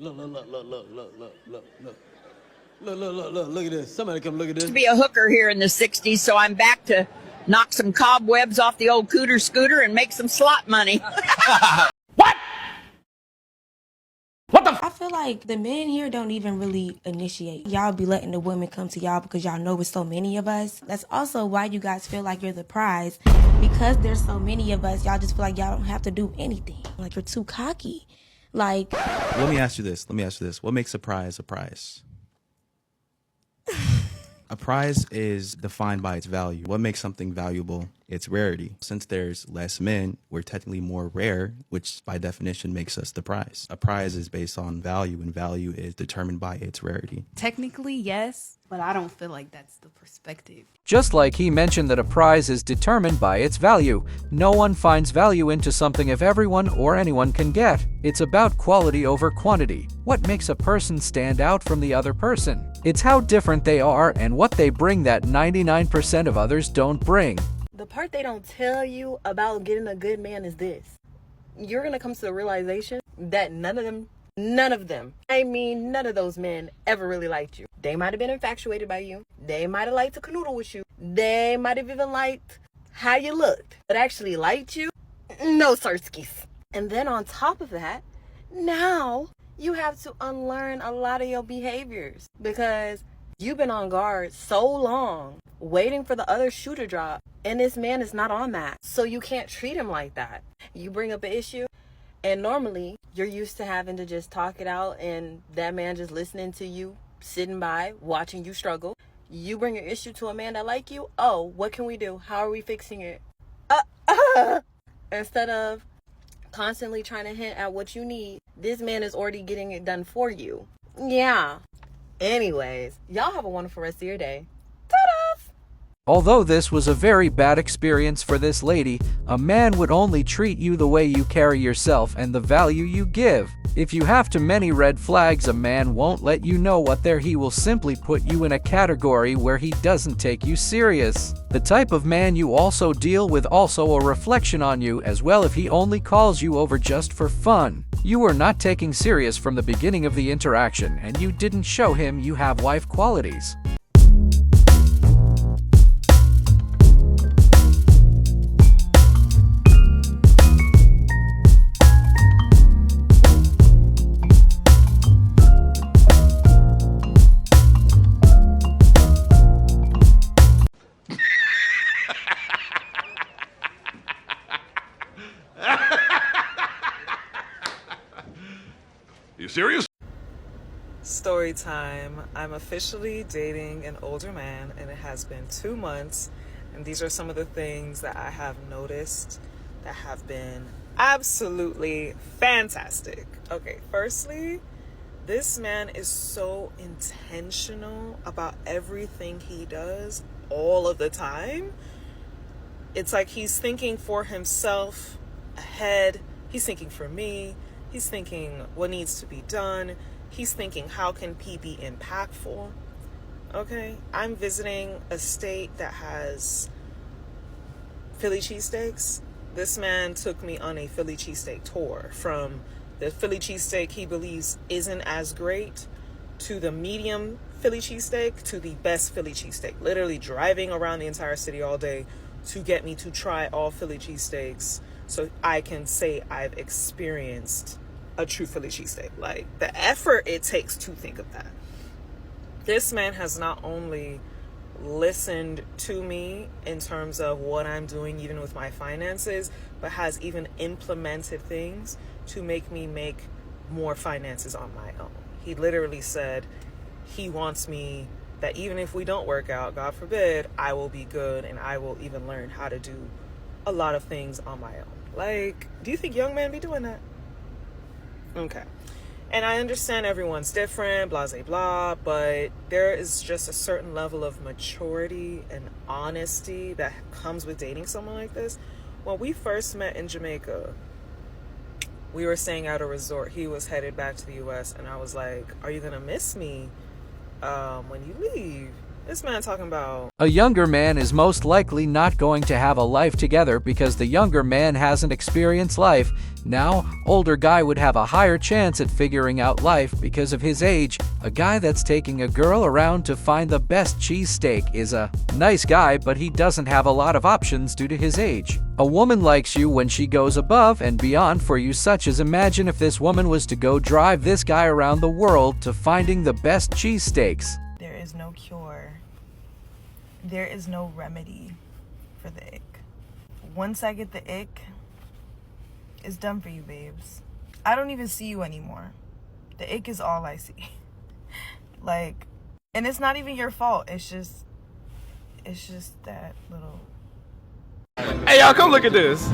Look, look, look, look, look, look, look, look, look. Look at this. Somebody come look at this. To be a hooker here in the 60s, so I'm back to knock some cobwebs off the old cooter scooter and make some slot money. I feel like the men here don't even really initiate. Y'all be letting the women come to y'all because y'all know it's so many of us. That's also why you guys feel like you're the prize. Because there's so many of us, y'all just feel like y'all don't have to do anything. Like you're too cocky. Like, Let me ask you this. What makes a prize a prize? A prize is defined by its value. What makes something valuable? Its rarity. Since there's less men, we're technically more rare, which by definition makes us the prize. A prize is based on value, and value is determined by its rarity. Technically, yes, but I don't feel like that's the perspective. Just like he mentioned that a prize is determined by its value. No one finds value into something if everyone or anyone can get. It's about quality over quantity. What makes a person stand out from the other person? It's how different they are and what they bring that 99% of others don't bring. The part they don't tell you about getting a good man is this. You're going to come to the realization that none of them, I mean none of those men ever really liked you. They might have been infatuated by you. They might have liked to canoodle with you. They might have even liked how you looked. But actually liked you? No, sirskis. And then on top of that, now you have to unlearn a lot of your behaviors because you've been on guard so long waiting for the other shoe to drop, and this man is not on that. So you can't treat him like that. You bring up an issue, and normally you're used to having to just talk it out and that man just listening to you, sitting by, watching you struggle. You bring your issue to a man that like you. Oh, what can we do? How are we fixing it? Instead of constantly trying to hint at what you need, this man is already getting it done for you. Yeah. Anyways, y'all have a wonderful rest of your day. Ta-da! Although this was a very bad experience for this lady, a man would only treat you the way you carry yourself and the value you give. If you have too many red flags, a man won't let you know what they're. He will simply put you in a category where he doesn't take you serious. The type of man you also deal with also a reflection on you as well. If he only calls you over just for fun, you were not taking serious from the beginning of the interaction and you didn't show him you have wife qualities. You serious? Story time. I'm officially dating an older man and it has been 2 months, and these are some of the things that I have noticed that have been absolutely fantastic. Okay, firstly, this man is so intentional about everything he does all of the time. It's like he's thinking for himself ahead. He's thinking for me. He's thinking what needs to be done. He's thinking how can he be impactful. Okay, I'm visiting a state that has Philly cheesesteaks. This man took me on a Philly cheesesteak tour from the Philly cheesesteak he believes isn't as great to the medium Philly cheesesteak to the best Philly cheesesteak. Literally driving around the entire city all day to get me to try all Philly cheesesteaks so I can say I've experienced a true Philly cheesesteak. Like, the effort it takes to think of that. This man has not only listened to me in terms of what I'm doing, even with my finances, but has even implemented things to make me make more finances on my own. He literally said he wants me that even if we don't work out, God forbid, I will be good and I will even learn how to do a lot of things on my own. Like, do you think young men be doing that? Okay. And I understand everyone's different, blah, blah, blah, but there is just a certain level of maturity and honesty that comes with dating someone like this. When we first met in Jamaica, we were staying at a resort. He was headed back to the U.S. and I was like, are you going to miss me when you leave? This man talking about A younger man is most likely not going to have a life together because the younger man hasn't experienced life. Now, older guy would have a higher chance at figuring out life because of his age. A guy that's taking a girl around to find the best cheesesteak is a nice guy, but he doesn't have a lot of options due to his age. A woman likes you when she goes above and beyond for you, such as imagine if this woman was to go drive this guy around the world to finding the best cheesesteaks. There is no cure. There is no remedy for the ick. Once I get the ick, it's done for you, babes. I don't even see you anymore. The ick is all I see. Like, and it's not even your fault. It's just that little... Hey, y'all, come look at this.